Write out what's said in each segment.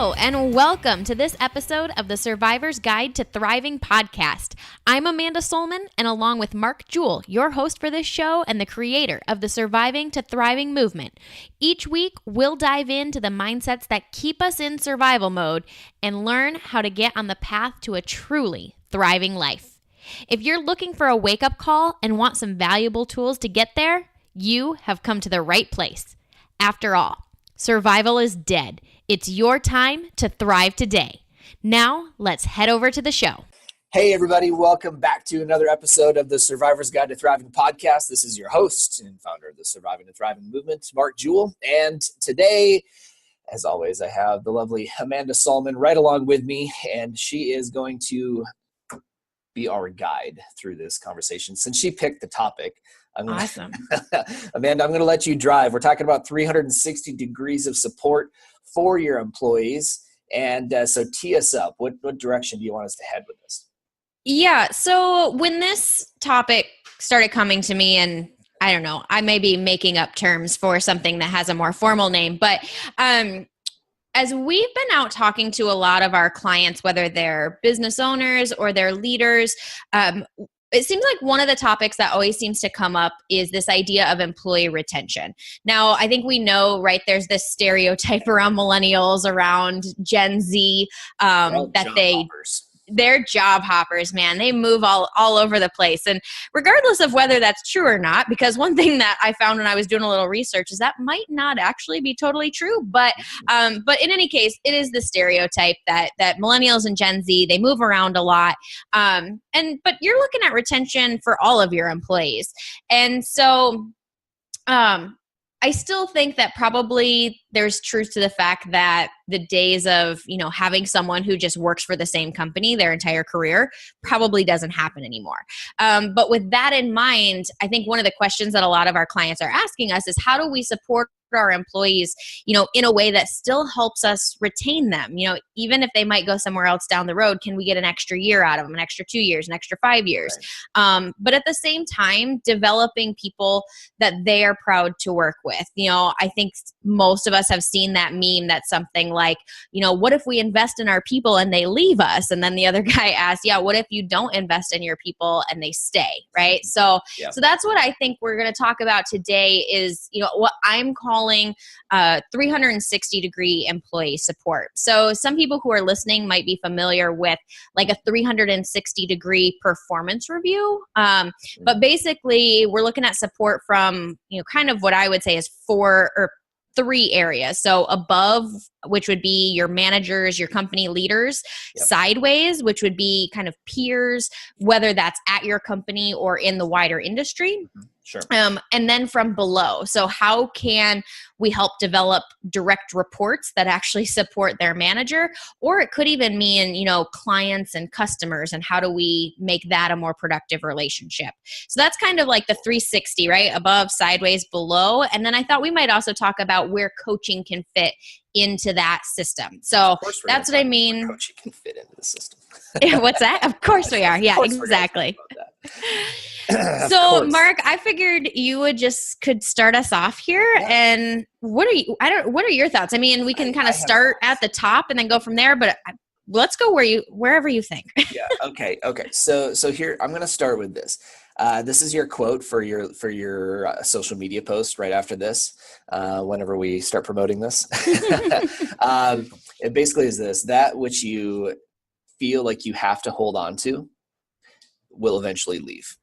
Hello, and welcome to this episode of the Survivor's Guide to Thriving podcast. I'm Amanda Sollman, and along with Mark Jewell, your host for this show and the creator of the Surviving to Thriving movement. Each week, we'll dive into the mindsets that keep us in survival mode and learn how to get on the path to a truly thriving life. If you're looking for a wake-up call and want some valuable tools to get there, you have come to the right place. After all, survival is dead. It's your time to thrive today. Now, let's head over to the show. Hey, everybody. Welcome back to another episode of the Survivor's Guide to Thriving podcast. This is your host and founder of the Surviving to Thriving movement, Mark Jewell. And today, as always, I have the lovely Amanda Sollman right along with me, and she is going to be our guide through this conversation. Since she picked the topic, Awesome. Amanda, I'm going to let you drive. We're talking about 360 degrees of support for your employees. And so tee us up. What direction do you want us to head with this? Yeah. So when this topic started coming to me, and I don't know, I may be making up terms for something that has a more formal name, but as we've been out talking to a lot of our clients, whether they're business owners or they're leaders, it seems like one of the topics that always seems to come up is this idea of employee retention. Now, I think we know, right, there's this stereotype around millennials, around Gen Z, they're job hoppers, man. They move all over the place. And regardless of whether that's true or not, because one thing that I found when I was doing a little research is that might not actually be totally true. But in any case, it is the stereotype that millennials and Gen Z, they move around a lot. But you're looking at retention for all of your employees. And so I still think that probably there's truth to the fact that the days of, having someone who just works for the same company their entire career probably doesn't happen anymore. But with that in mind, I think one of the questions that a lot of our clients are asking us is how do we support our employees, in a way that still helps us retain them? Even if they might go somewhere else down the road, can we get an extra year out of them, an extra 2 years, an extra 5 years? Right. But at the same time, developing people that they are proud to work with. I think most of us have seen that meme that's something like, what if we invest in our people and they leave us? And then the other guy asks, yeah, what if you don't invest in your people and they stay, right? So that's what I think we're going to talk about today is, what I'm calling 360 degree employee support. So some people who are listening might be familiar with like a 360 degree performance review. But basically we're looking at support from, kind of what I would say is 3 areas. So above, which would be your managers, your company leaders, sideways, which would be kind of peers, whether that's at your company or in the wider industry. Sure. And then from below. So how can we help develop direct reports that actually support their manager? Or it could even mean, clients and customers, and how do we make that a more productive relationship? So that's kind of like the 360, right? Above, sideways, below. And then I thought we might also talk about where coaching can fit into that system. So that's what I mean. Coaching can fit into the system. What's that? Of course we are. Yeah, exactly. So Mark, I figured you could start us off here. Yeah. And what are your thoughts? I mean, we can kind of start at the top and then go from there, but let's go wherever you think. Yeah. Okay. So here, I'm going to start with this. This is your quote for your social media post right after this, whenever we start promoting this. It basically is this: that which you feel like you have to hold on to will eventually leave.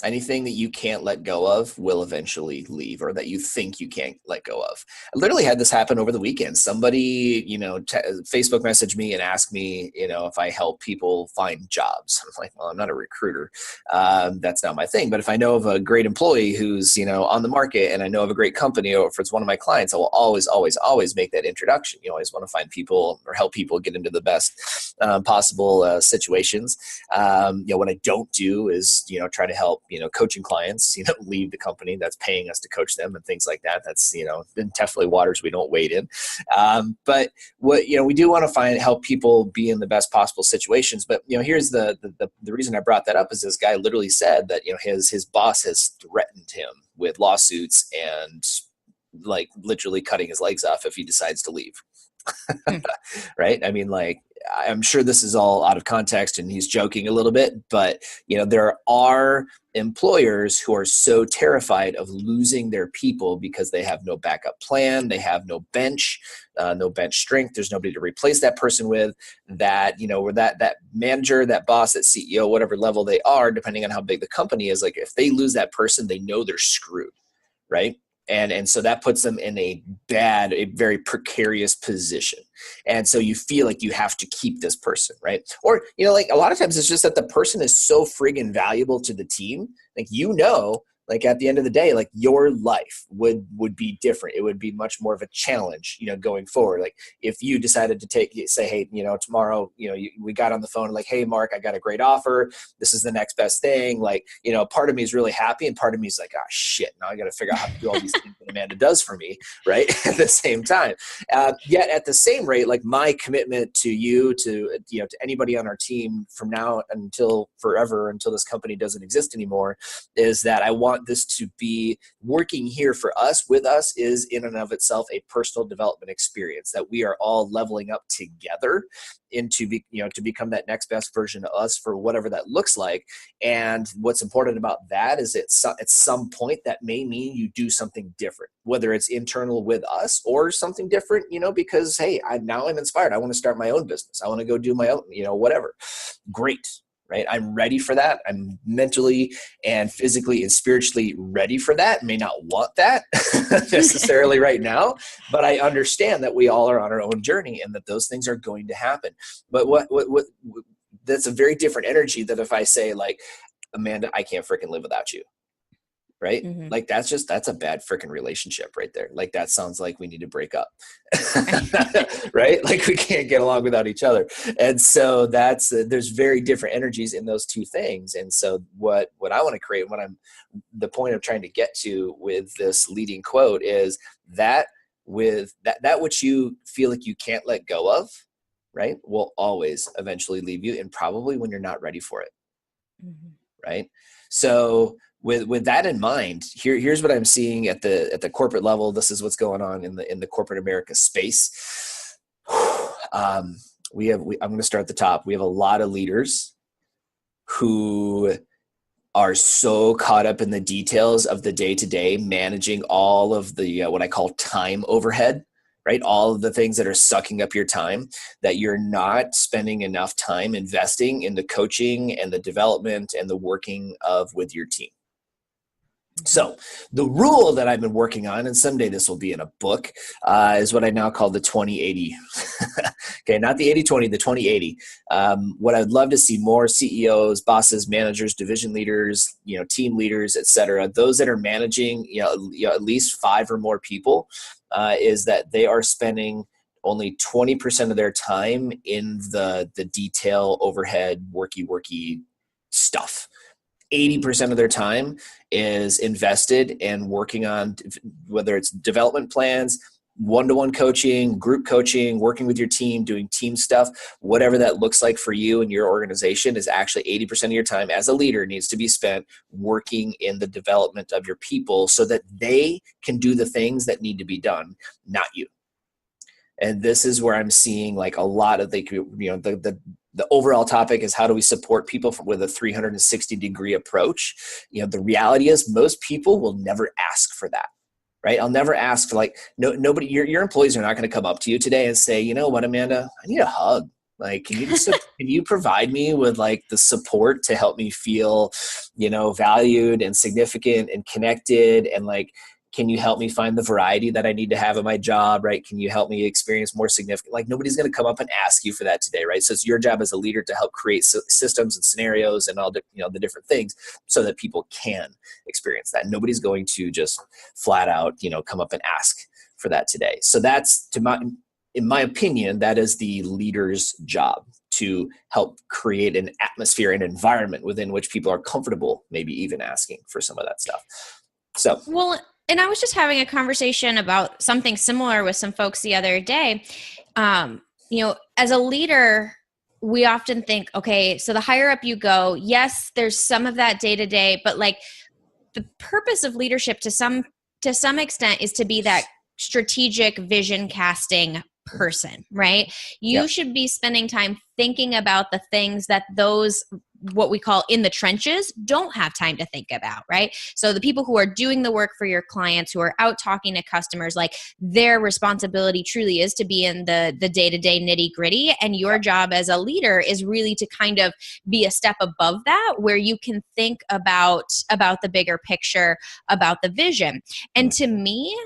Anything that you can't let go of will eventually leave, or that you think you can't let go of. I literally had this happen over the weekend. Somebody, Facebook messaged me and asked me, if I help people find jobs. I'm like, well, I'm not a recruiter. That's not my thing. But if I know of a great employee who's, on the market, and I know of a great company, or if it's one of my clients, I will always, always, always make that introduction. You always want to find people or help people get into the best possible situations. What I don't do is, try to help coaching clients, leave the company that's paying us to coach them and things like that. That's, in Teflon waters we don't wade in. But what, we do want to help people be in the best possible situations. But, here's the reason I brought that up is this guy literally said that, his boss has threatened him with lawsuits and like literally cutting his legs off if he decides to leave. Hmm. Right? I mean, like, I'm sure this is all out of context and he's joking a little bit, but there are employers who are so terrified of losing their people because they have no backup plan, they have no bench strength, there's nobody to replace that person with, that where that manager, that boss, that CEO, whatever level they are, depending on how big the company is, like if they lose that person, they know they're screwed, right? And so that puts them in a very precarious position. And so you feel like you have to keep this person, right? Or, like a lot of times it's just that the person is so friggin' valuable to the team. Like, like at the end of the day, like your life would be different. It would be much more of a challenge, going forward. Like if you decided to say, hey, tomorrow, we got on the phone like, hey, Mark, I got a great offer. This is the next best thing. Like, part of me is really happy. And part of me is like, ah, shit, now I got to figure out how to do all these things that Amanda does for me. Right. At the same time. Yet at the same rate, like my commitment to you, to anybody on our team from now until forever, until this company doesn't exist anymore, is that I want this to be working here for us, with us, is in and of itself a personal development experience, that we are all leveling up together to become that next best version of us, for whatever that looks like. And what's important about that is at some point that may mean you do something different, whether it's internal with us or something different, because, hey, I'm inspired. I want to start my own business. I want to go do my own, whatever. Great. Right? I'm ready for that. I'm mentally and physically and spiritually ready for that. May not want that necessarily right now, but I understand that we all are on our own journey and that those things are going to happen. But what that's a very different energy than if I say, like, Amanda, I can't freaking live without you. Right? Mm-hmm. Like that's a bad freaking relationship right there. Like that sounds like we need to break up. Right? Like we can't get along without each other. And so there's very different energies in those two things. And so what I want to create, the point I'm trying to get to with this leading quote is that that which you feel like you can't let go of, right, will always eventually leave you, and probably when you're not ready for it. Mm-hmm. Right? So with that in mind, here's what I'm seeing at the corporate level. This is what's going on in the corporate America space. I'm going to start at the top. We have a lot of leaders who are so caught up in the details of the day-to-day, managing all of the what I call time overhead, right? All of the things that are sucking up your time, that you're not spending enough time investing in the coaching and the development and the working with your team. So the rule that I've been working on, and someday this will be in a book, is what I now call the 2080. Okay, not the 80-20, the 2080. What I'd love to see more CEOs, bosses, managers, division leaders, team leaders, et cetera, those that are managing at least 5 or more people, is that they are spending only 20% of their time in the detail, overhead, worky stuff. 80% of their time is invested in working on, whether it's development plans, one-to-one coaching, group coaching, working with your team, doing team stuff, whatever that looks like for you and your organization, is actually 80% of your time as a leader needs to be spent working in the development of your people so that they can do the things that need to be done, not you. And this is where I'm seeing like a lot of the overall topic is, how do we support people with a 360-degree approach? The reality is most people will never ask for that, right? I'll never ask for nobody. Your employees are not going to come up to you today and say, you know what, Amanda, I need a hug. Like, can you provide me with like the support to help me feel, valued and significant and connected, and like, can you help me find the variety that I need to have in my job, right? Can you help me experience more significant? Like, nobody's going to come up and ask you for that today, right? So it's your job as a leader to help create systems and scenarios and all the different things so that people can experience that. Nobody's going to just flat out, come up and ask for that today. So that's, in my opinion, that is the leader's job, to help create an atmosphere, an environment within which people are comfortable, maybe even asking for some of that stuff. So, well, and I was just having a conversation about something similar with some folks the other day. As a leader, we often think, okay, so the higher up you go, yes, there's some of that day to day, but like the purpose of leadership to some extent is to be that strategic vision casting person, right? You Yep. should be spending time thinking about the things that those, what we call in the trenches, don't have time to think about, right? So the people who are doing the work for your clients, who are out talking to customers, like their responsibility truly is to be in the day-to-day nitty-gritty, and your job as a leader is really to kind of be a step above that, where you can think about the bigger picture, about the vision. And to me,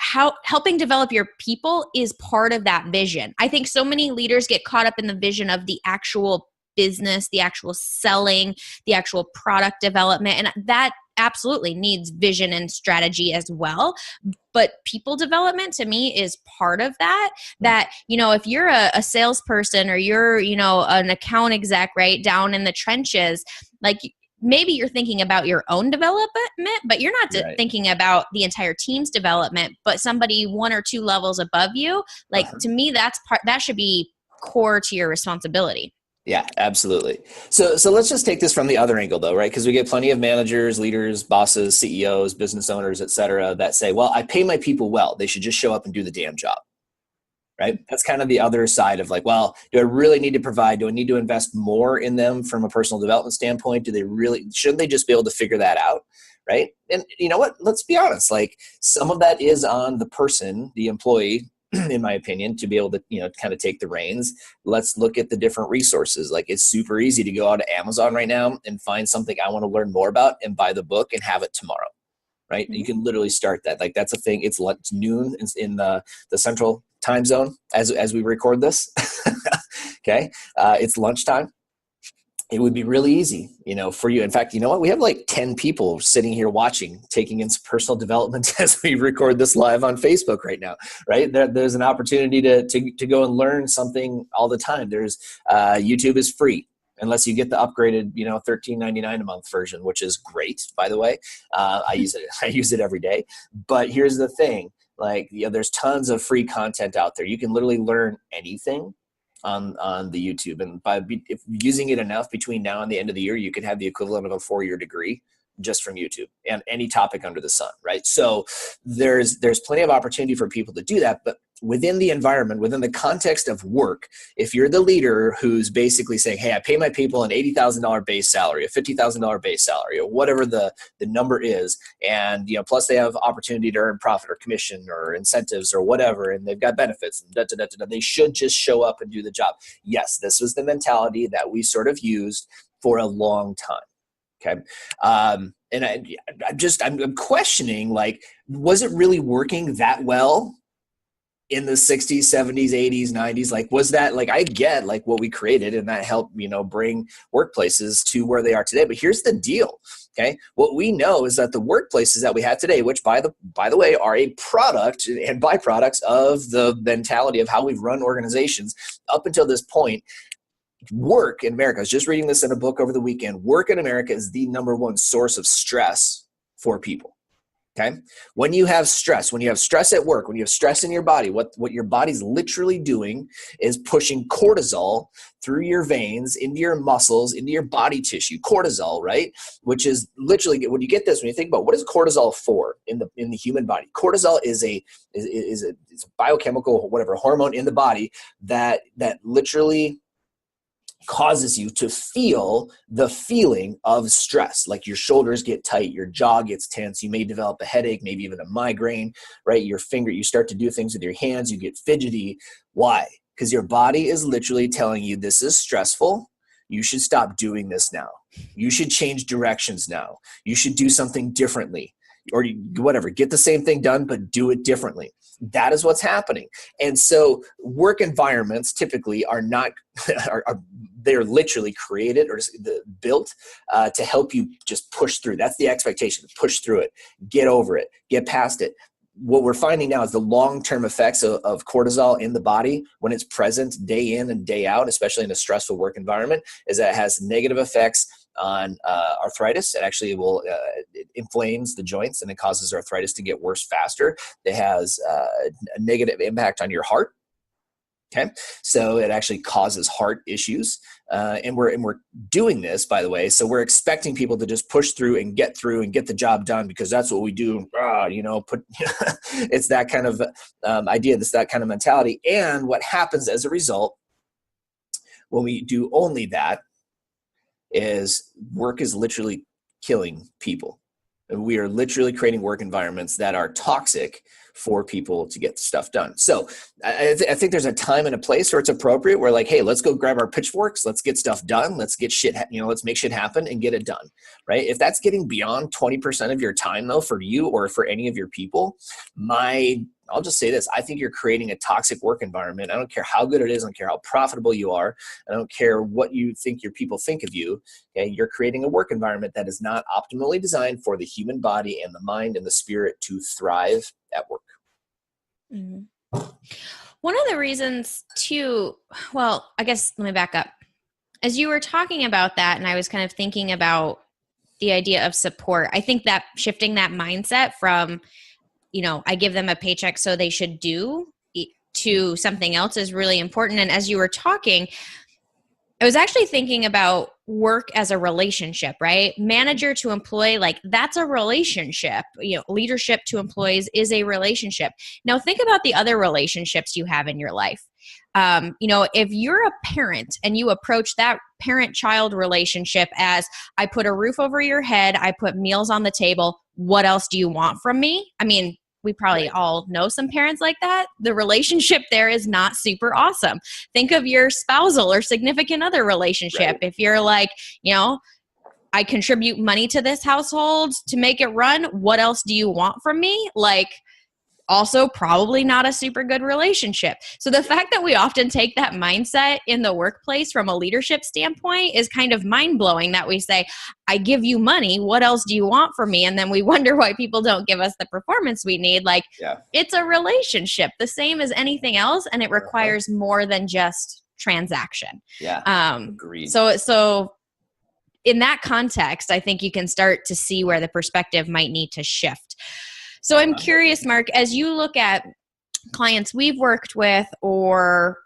how helping develop your people is part of that vision. I think so many leaders get caught up in the vision of the actual business, the actual selling, the actual product development, and that absolutely needs vision and strategy as well. But people development to me is part of that. That, if you're a salesperson, or you're, an account exec, right, down in the trenches, like, maybe you're thinking about your own development, but you're not Right. thinking about the entire team's development, but somebody one or two levels above you. Like, to me, that should be core to your responsibility. Yeah, absolutely. So let's just take this from the other angle though, right? Because we get plenty of managers, leaders, bosses, CEOs, business owners, et cetera, that say, well, I pay my people well. They should just show up and do the damn job. Right? That's kind of the other side of like, well, do I really need to provide? Do I need to invest more in them from a personal development standpoint? Shouldn't they just be able to figure that out? Right? And you know what? Let's be honest. Like, some of that is on the person, the employee, in my opinion, to be able to, kind of take the reins. Let's look at the different resources. Like, it's super easy to go out to Amazon right now and find something I want to learn more about and buy the book and have it tomorrow. Right? Mm-hmm. You can literally start that. Like, that's a thing. It's noon in the central time zone as we record this. Okay. It's lunchtime. It would be really easy, for you. In fact, you know what? We have like 10 people sitting here watching, taking in some personal development as we record this live on Facebook right now, right? There's an opportunity to go and learn something all the time. There's YouTube is free, unless you get the upgraded, $13.99 a month version, which is great, by the way. I use it every day. But here's the thing. Like, there's tons of free content out there. You can literally learn anything on the YouTube. And if using it enough between now and the end of the year, you could have the equivalent of a 4-year degree just from YouTube and any topic under the sun, right? So there's plenty of opportunity for people to do that. But within the environment, within the context of work, if you're the leader who's basically saying, hey, I pay my people an $80,000 base salary, a $50,000 base salary, or whatever the number is, and plus they have opportunity to earn profit or commission or incentives or whatever, and they've got benefits, and they should just show up and do the job. Yes, this was the mentality that we sort of used for a long time. Okay. And I'm questioning, like, was it really working that well in the 60s, 70s, 80s, 90s? Like, was that, like, I get like what we created and that helped, bring workplaces to where they are today. But here's the deal. Okay. What we know is that the workplaces that we have today, which by the way, are a product and byproducts of the mentality of how we've run organizations up until this point. Work in America, I was just reading this in a book over the weekend. Work in America is the number one source of stress for people. Okay. When you have stress at work, when you have stress in your body, what your body's literally doing is pushing cortisol through your veins, into your muscles, into your body tissue. Cortisol, right? Which is literally, when you get this, when you think about what is cortisol for in the human body, cortisol is a biochemical, whatever, hormone in the body that literally causes you to feel the feeling of stress. Like, your shoulders get tight, your jaw gets tense, you may develop a headache, maybe even a migraine, right? You start to do things with your hands, you get fidgety. Why? Because your body is literally telling you, this is stressful. You should stop doing this now. You should change directions now. You should do something differently, or whatever, get the same thing done, but do it differently. That is what's happening. And so work environments typically are not, they're literally created or built to help you just push through. That's the expectation. Push through it, get over it, get past it. What we're finding now is the long-term effects of cortisol in the body when it's present day in and day out, especially in a stressful work environment, is that it has negative effects on arthritis. It actually it inflames the joints and it causes arthritis to get worse faster. It has a negative impact on your heart. Okay. So it actually causes heart issues. And we're doing this, by the way. So we're expecting people to just push through and get the job done because that's what we do. It's that kind of idea, that kind of mentality. And what happens as a result when we do only that is work is literally killing people. We are literally creating work environments that are toxic for people to get stuff done. So I think there's a time and a place where it's appropriate. We're like, hey, let's go grab our pitchforks. Let's get stuff done. Let's get shit, let's make shit happen and get it done, right? If that's getting beyond 20% of your time though, for you or for any of your people, I'll just say this. I think you're creating a toxic work environment. I don't care how good it is. I don't care how profitable you are. I don't care what you think your people think of you. Okay? You're creating a work environment that is not optimally designed for the human body and the mind and the spirit to thrive at work. Mm-hmm. One of the reasons too, well, I guess let me back up. As you were talking about that, and I was kind of thinking about the idea of support, I think that shifting that mindset from, I give them a paycheck so they should do to something else is really important. And as you were talking, I was actually thinking about work as a relationship, right? Manager to employee, like that's a relationship. Leadership to employees is a relationship. Now think about the other relationships you have in your life. If you're a parent and you approach that parent-child relationship as I put a roof over your head, I put meals on the table, what else do you want from me? I mean, we probably all know some parents like that. The relationship there is not super awesome. Think of your spousal or significant other relationship. Right. If you're like, I contribute money to this household to make it run, what else do you want from me? Like, also probably not a super good relationship. So the fact that we often take that mindset in the workplace from a leadership standpoint is kind of mind-blowing, that we say, I give you money, what else do you want from me? And then we wonder why people don't give us the performance we need. Like, It's a relationship, the same as anything else, and it requires more than just transaction. Agreed. So in that context, I think you can start to see where the perspective might need to shift. So I'm curious, Mark, as you look at clients we've worked with or,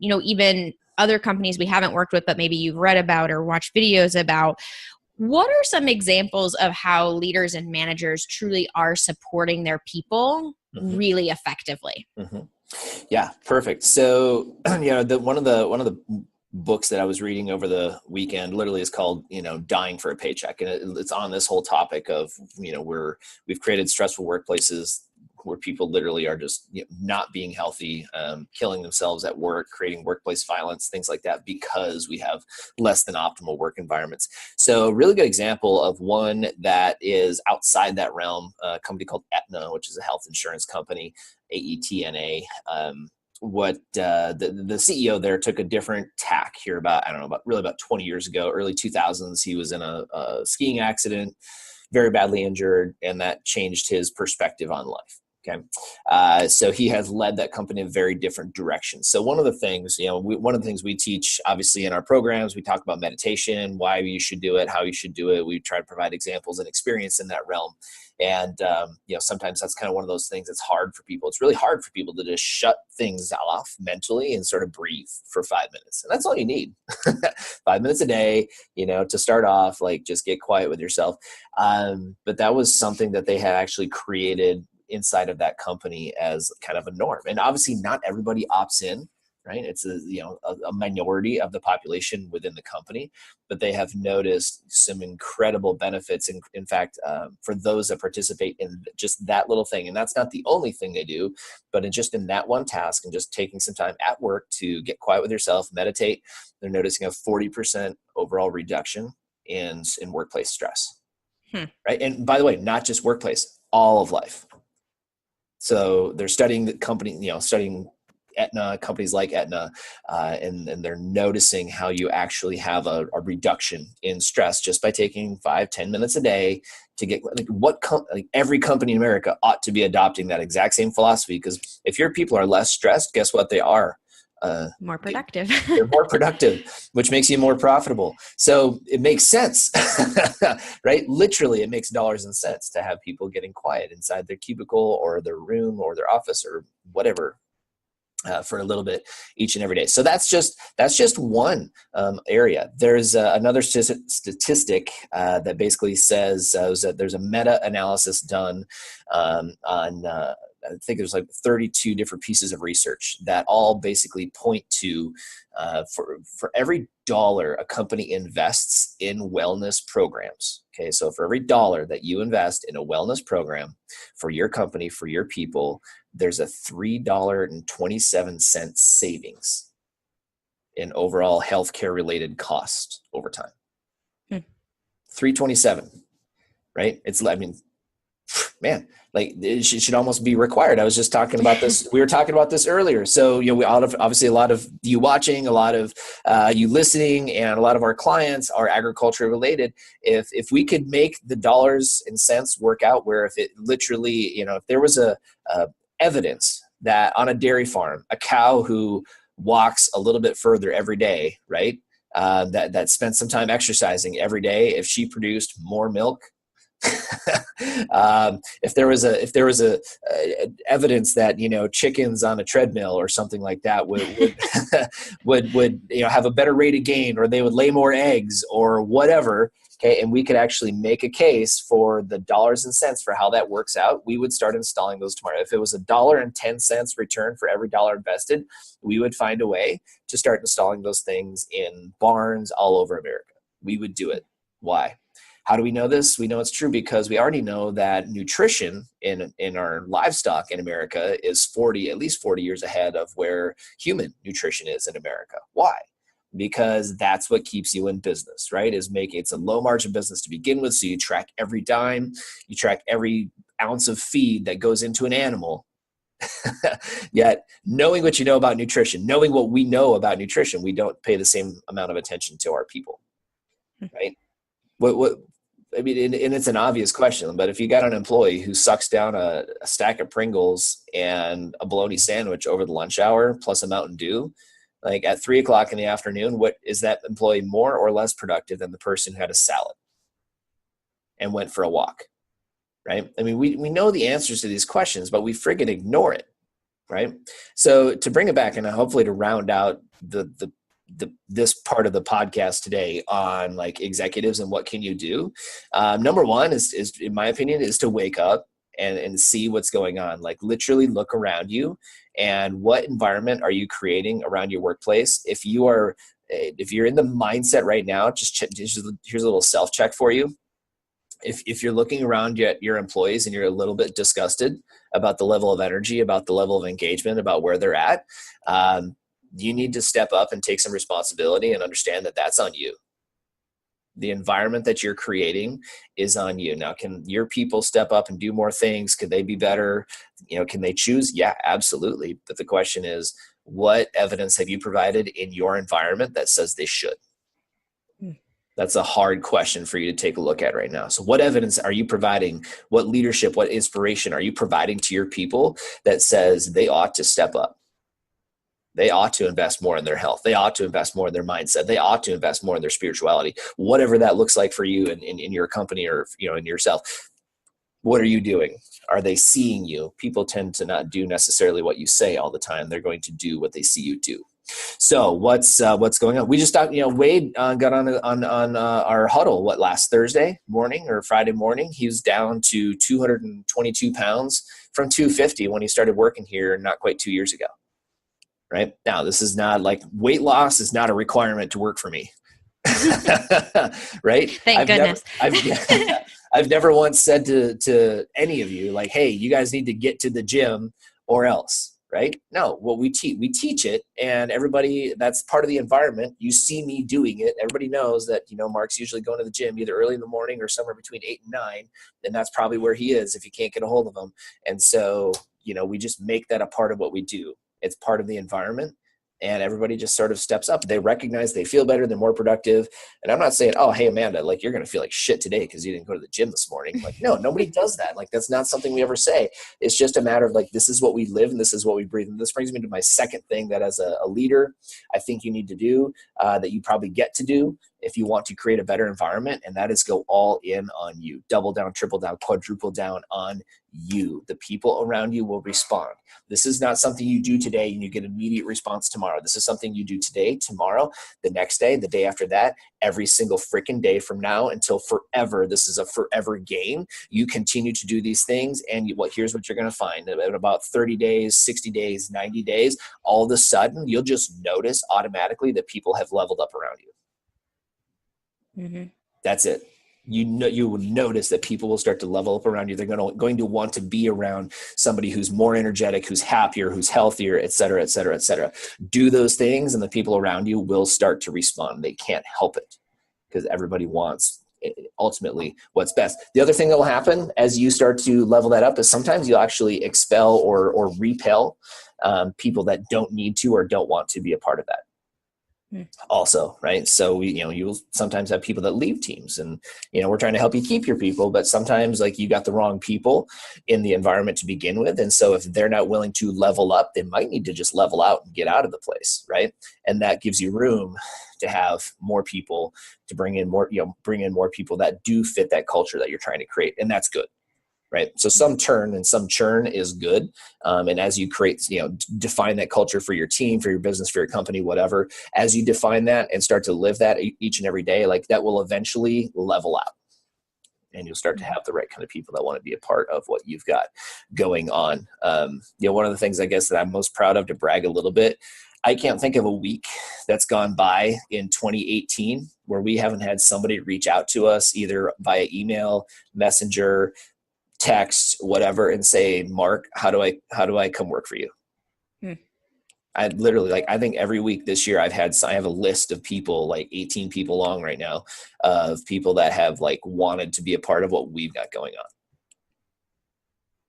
even other companies we haven't worked with, but maybe you've read about or watched videos about, what are some examples of how leaders and managers truly are supporting their people really effectively? Mm-hmm. Yeah, perfect. So, one of the books that I was reading over the weekend literally is called, Dying for a Paycheck. And it's on this whole topic of, we've created stressful workplaces where people literally are just not being healthy, killing themselves at work, creating workplace violence, things like that, because we have less than optimal work environments. So a really good example of one that is outside that realm, a company called Aetna, which is a health insurance company, AETNA. What the CEO there took a different tack here about 20 years ago, early 2000s. He was in a skiing accident, very badly injured, and that changed his perspective on life. Okay. So he has led that company in very different directions. So one of the things, we teach, obviously, in our programs, we talk about meditation, why you should do it, how you should do it. We try to provide examples and experience in that realm. And, sometimes that's kind of one of those things that's hard for people. It's really hard for people to just shut things off mentally and sort of breathe for 5 minutes. And that's all you need. 5 minutes a day, to start off, like just get quiet with yourself. But that was something that they had actually created inside of that company as kind of a norm. And obviously not everybody opts in, right? It's a minority of the population within the company, but they have noticed some incredible benefits. In fact, for those that participate in just that little thing, and that's not the only thing they do, but in that one task and just taking some time at work to get quiet with yourself, meditate, they're noticing a 40% overall reduction in workplace stress, right? And by the way, not just workplace, all of life. So they're studying the company, studying Aetna, companies like Aetna, and they're noticing how you actually have a reduction in stress just by taking 5-10 minutes a day to get every company in America ought to be adopting that exact same philosophy, because if your people are less stressed, guess what they are? More productive. They're more productive, which makes you more profitable. So it makes sense, right? Literally, it makes dollars and cents to have people getting quiet inside their cubicle or their room or their office or whatever. for a little bit each and every day. So that's just one area. There's another statistic that basically says that there's a meta-analysis done on I think there's like 32 different pieces of research that all basically point to for every dollar a company invests in wellness programs. Okay, so for every dollar that you invest in a wellness program for your company, for your people, there's a $3.27 savings in overall healthcare related cost over time. 327, right? I mean, man, like it should almost be required. I was just talking about this. We were talking about this earlier. So, we obviously a lot of you watching, a lot of you listening, and a lot of our clients are agriculture related. If we could make the dollars and cents work out, where if it literally, if there was a evidence that on a dairy farm, a cow who walks a little bit further every day, right? That spent some time exercising every day, if she produced more milk, if there was a evidence that chickens on a treadmill or something like that would would have a better rate of gain, or they would lay more eggs or whatever. Okay, and we could actually make a case for the dollars and cents for how that works out. We would start installing those tomorrow. If it was $1.10 return for every dollar invested, we would find a way to start installing those things in barns all over America. We would do it. Why? How do we know this? We know it's true because we already know that nutrition in our livestock in America is at least 40 years ahead of where human nutrition is in America. Why? Because that's what keeps you in business, right? It's a low margin business to begin with. So you track every dime, you track every ounce of feed that goes into an animal. Yet knowing what you know about nutrition, knowing what we know about nutrition, we don't pay the same amount of attention to our people, right? And it's an obvious question, but if you got an employee who sucks down a stack of Pringles and a bologna sandwich over the lunch hour plus a Mountain Dew, like at 3:00 in the afternoon, what is that employee more or less productive than the person who had a salad and went for a walk, right? I mean, we know the answers to these questions, but we friggin' ignore it, right? So to bring it back and hopefully to round out this part of the podcast today on like executives and what can you do. Number one is in my opinion is to wake up and see what's going on. Like literally look around you and what environment are you creating around your workplace. If you're in the mindset right now, here's a little self check for you. If you're looking around at your employees and you're a little bit disgusted about the level of energy, about the level of engagement, about where they're at, you need to step up and take some responsibility and understand that that's on you. The environment that you're creating is on you. Now, can your people step up and do more things? Could they be better? Can they choose? Yeah, absolutely. But the question is, what evidence have you provided in your environment that says they should? That's a hard question for you to take a look at right now. So what evidence are you providing? What leadership, what inspiration are you providing to your people that says they ought to step up? They ought to invest more in their health. They ought to invest more in their mindset. They ought to invest more in their spirituality, whatever that looks like for you in your company or in yourself. What are you doing? Are they seeing you? People tend to not do necessarily what you say all the time. They're going to do what they see you do. So what's going on? We just talked, Wade got on our huddle, last Thursday morning or Friday morning. He was down to 222 pounds from 250 when he started working here not quite 2 years ago. Right now, this is not like weight loss is not a requirement to work for me. Right? Thank goodness. I've never once said to any of you like, hey, you guys need to get to the gym or else, right? No, what we teach it, and everybody, that's part of the environment. You see me doing it. Everybody knows that, Mark's usually going to the gym either early in the morning or somewhere between 8 and 9. And that's probably where he is if you can't get a hold of him. And so, we just make that a part of what we do. It's part of the environment, and everybody just sort of steps up. They recognize they feel better, they're more productive. And I'm not saying, oh, hey, Amanda, like you're going to feel like shit today because you didn't go to the gym this morning. Like, no, nobody does that. Like, that's not something we ever say. It's just a matter of like, this is what we live and this is what we breathe. And this brings me to my second thing that as a leader, I think you need to do that you probably get to do if you want to create a better environment. And that is go all in on you, double down, triple down, quadruple down on you. The people around you will respond. This is not something you do today and you get immediate response tomorrow. This is something you do today, tomorrow, the next day, the day after that, every single freaking day from now until forever. This is a forever game. You continue to do these things, and here's what you're going to find. In about 30 days, 60 days, 90 days, all of a sudden, you'll just notice automatically that people have leveled up around you. Mm-hmm. That's it. You will notice that people will start to level up around you. They're going to want to be around somebody who's more energetic, who's happier, who's healthier, et cetera, et cetera, et cetera. Do those things, and the people around you will start to respond. They can't help it because everybody wants ultimately what's best. The other thing that will happen as you start to level that up is sometimes you'll actually expel or repel people that don't need to or don't want to be a part of that. Also, right? So you'll sometimes have people that leave teams, and we're trying to help you keep your people, but sometimes like you got the wrong people in the environment to begin with, and so if they're not willing to level up, they might need to just level out and get out of the place, right? And that gives you room to have more people, to bring in more people that do fit that culture that you're trying to create, and that's good. Right. So some turn and some churn is good. And as you create, define that culture for your team, for your business, for your company, whatever, as you define that and start to live that each and every day, like that will eventually level out. And you'll start to have the right kind of people that want to be a part of what you've got going on. One of the things I guess that I'm most proud of, to brag a little bit, I can't think of a week that's gone by in 2018 where we haven't had somebody reach out to us either via email, messenger, text, whatever, and say, Mark, how do I come work for you? I literally, I think every week this year I have a list of people, like 18 people long right now, of people that have wanted to be a part of what we've got going on.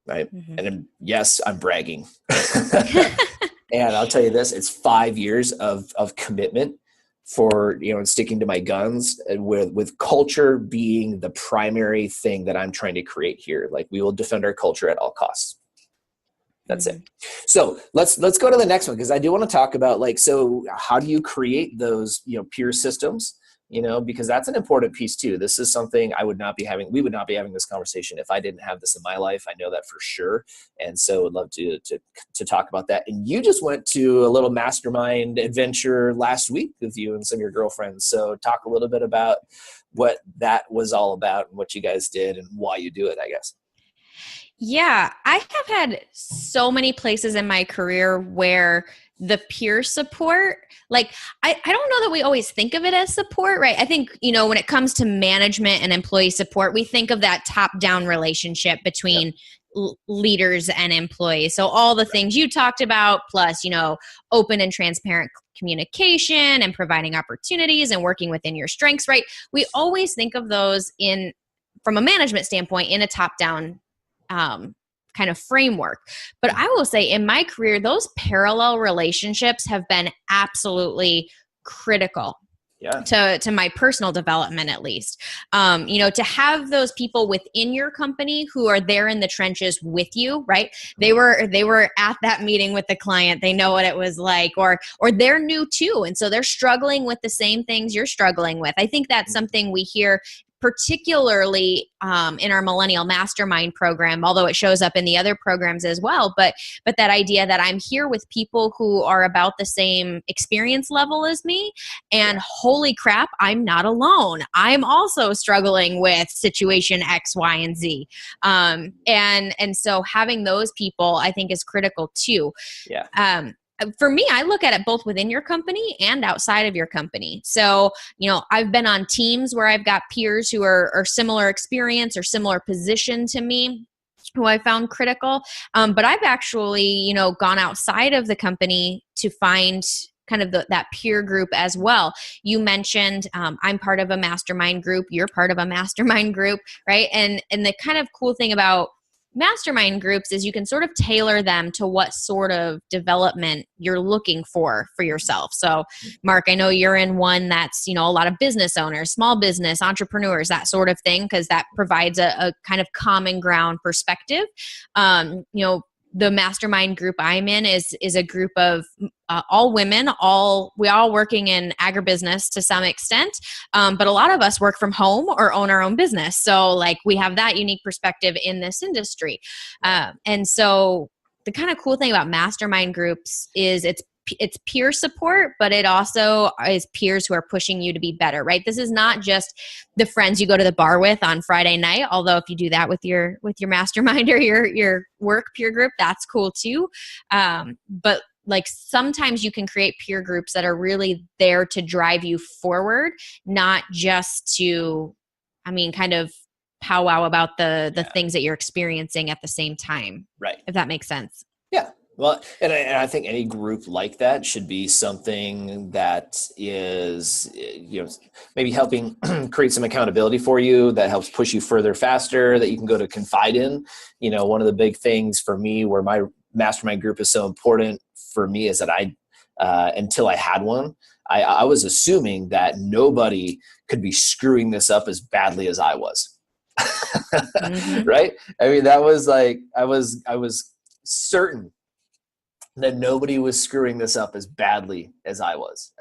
Right. Mm-hmm. And then, yes, I'm bragging. And I'll tell you this, it's 5 years of commitment for sticking to my guns, with culture being the primary thing that I'm trying to create here. We will defend our culture at all costs. That's it. So let's go to the next one, because I do want to talk about so how do you create those peer systems? Because that's an important piece too. This is something we would not be having this conversation if I didn't have this in my life. I know that for sure. And so I'd love to talk about that. And you just went to a little mastermind adventure last week with you and some of your girlfriends. So talk a little bit about what that was all about and what you guys did and why you do it, I guess. Yeah, I have had so many places in my career where the peer support, I don't know that we always think of it as support, right? I think, when it comes to management and employee support, we think of that top-down relationship between leaders and employees. So all the things you talked about, plus, open and transparent communication and providing opportunities and working within your strengths, right? We always think of those from a management standpoint, in a top-down kind of framework. But I will say in my career, those parallel relationships have been absolutely critical to my personal development, at least. To have those people within your company who are there in the trenches with you, right? They were at that meeting with the client. They know what it was like, or they're new too. And so they're struggling with the same things you're struggling with. I think that's something we hear particularly in our Millennial Mastermind program, although it shows up in the other programs as well. But that idea that I'm here with people who are about the same experience level as me, and holy crap, I'm not alone. I'm also struggling with situation X, Y, and Z. And so having those people, I think, is critical too. Yeah. For me, I look at it both within your company and outside of your company. So, I've been on teams where I've got peers who are similar experience or similar position to me, who I found critical. But I've actually, gone outside of the company to find kind of that peer group as well. You mentioned I'm part of a mastermind group. You're part of a mastermind group, right? And the kind of cool thing about mastermind groups is you can sort of tailor them to what sort of development you're looking for yourself. So Mark, I know you're in one that's, a lot of business owners, small business entrepreneurs, that sort of thing, because that provides a kind of common ground perspective. the mastermind group I'm in is a group of all women, we all working in agribusiness to some extent, but a lot of us work from home or own our own business. So like we have that unique perspective in this industry, and so the kind of cool thing about mastermind groups is it's peer support, but it also is peers who are pushing you to be better, right? This is not just the friends you go to the bar with on Friday night, although if you do that with your mastermind or your work peer group, that's cool too. But like sometimes you can create peer groups that are really there to drive you forward, not just to, kind of powwow about the things that you're experiencing at the same time. Right. If that makes sense. Yeah. Well, and I think any group like that should be something that is, maybe helping create some accountability for you, that helps push you further, faster, that you can go to confide in. One of the big things for me where my mastermind group is so important for me is that until I had one, I was assuming that nobody could be screwing this up as badly as I was. Mm-hmm. Right? That was like, I was certain that nobody was screwing this up as badly as I was,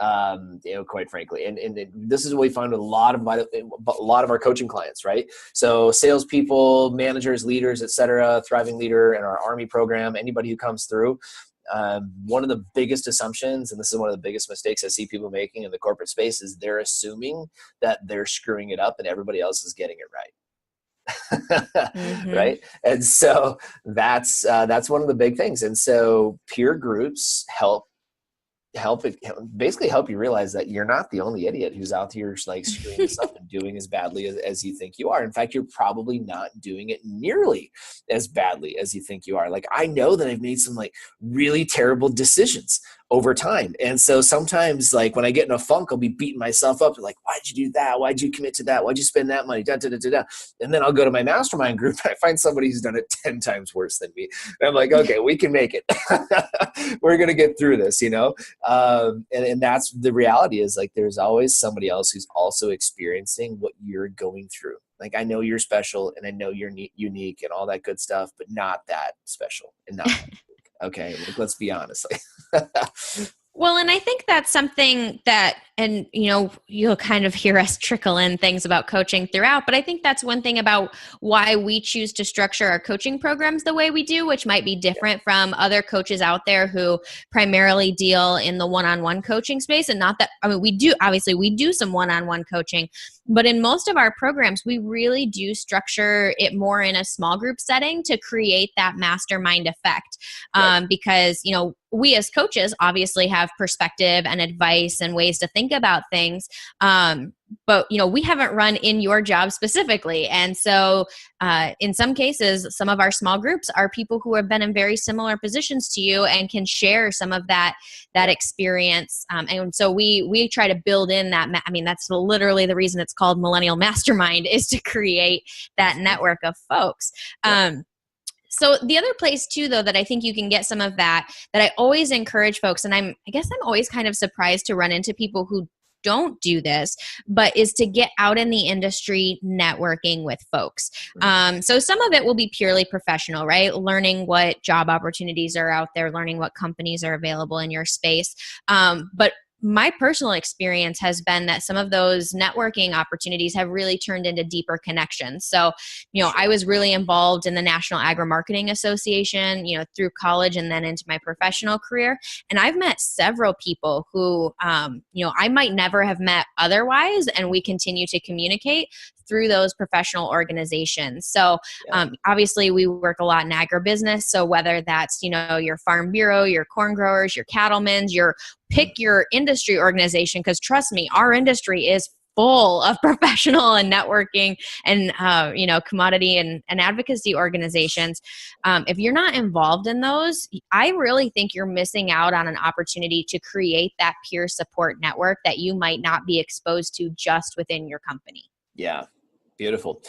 quite frankly. And this is what we find with a lot of our coaching clients, right? So salespeople, managers, leaders, et cetera, Thriving Leader and our Army program, anybody who comes through, one of the biggest assumptions, and this is one of the biggest mistakes I see people making in the corporate space, is they're assuming that they're screwing it up and everybody else is getting it right. Mm-hmm. Right. And so that's one of the big things. And so peer groups basically help you realize that you're not the only idiot who's out here like screwing this up and doing as badly as you think you are. In fact, you're probably not doing it nearly as badly as you think you are. Like, I know that I've made some like really terrible decisions over time. And so sometimes like when I get in a funk, I'll be beating myself up like, why'd you do that? Why'd you commit to that? Why'd you spend that money? Da, da, da, da, da. And then I'll go to my mastermind group and I find somebody who's done it 10 times worse than me. And I'm like, okay, we can make it. We're going to get through this, and that's the reality is like, there's always somebody else who's also experiencing what you're going through. Like, I know you're special and I know you're unique and all that good stuff, but not that special and not that unique. Okay, like, let's be honest. Well, and I think that's something that, and you'll kind of hear us trickle in things about coaching throughout, but I think that's one thing about why we choose to structure our coaching programs the way we do, which might be different from other coaches out there who primarily deal in the one-on-one coaching space. And not that, we do some one-on-one coaching, but in most of our programs, we really do structure it more in a small group setting to create that mastermind effect. Right. Because, we as coaches obviously have perspective and advice and ways to think about things. But, we haven't run in your job specifically. And so in some cases, some of our small groups are people who have been in very similar positions to you and can share some of that experience. And so we try to build in that. That's literally the reason it's called Millennial Mastermind, is to create that network of folks. So the other place too, though, that I think you can get some of that I always encourage folks, and I guess I'm always kind of surprised to run into people who don't do this, but is to get out in the industry networking with folks. So some of it will be purely professional, right? Learning what job opportunities are out there, learning what companies are available in your space. But my personal experience has been that some of those networking opportunities have really turned into deeper connections. So, I was really involved in the National Agri-Marketing Association, through college and then into my professional career. And I've met several people who, I might never have met otherwise, and we continue to communicate through those professional organizations. So obviously we work a lot in agribusiness. So whether that's, your farm bureau, your corn growers, your cattlemen, pick your industry organization, because trust me, our industry is full of professional and networking and, commodity and advocacy organizations. If you're not involved in those, I really think you're missing out on an opportunity to create that peer support network that you might not be exposed to just within your company. Yeah. Beautiful.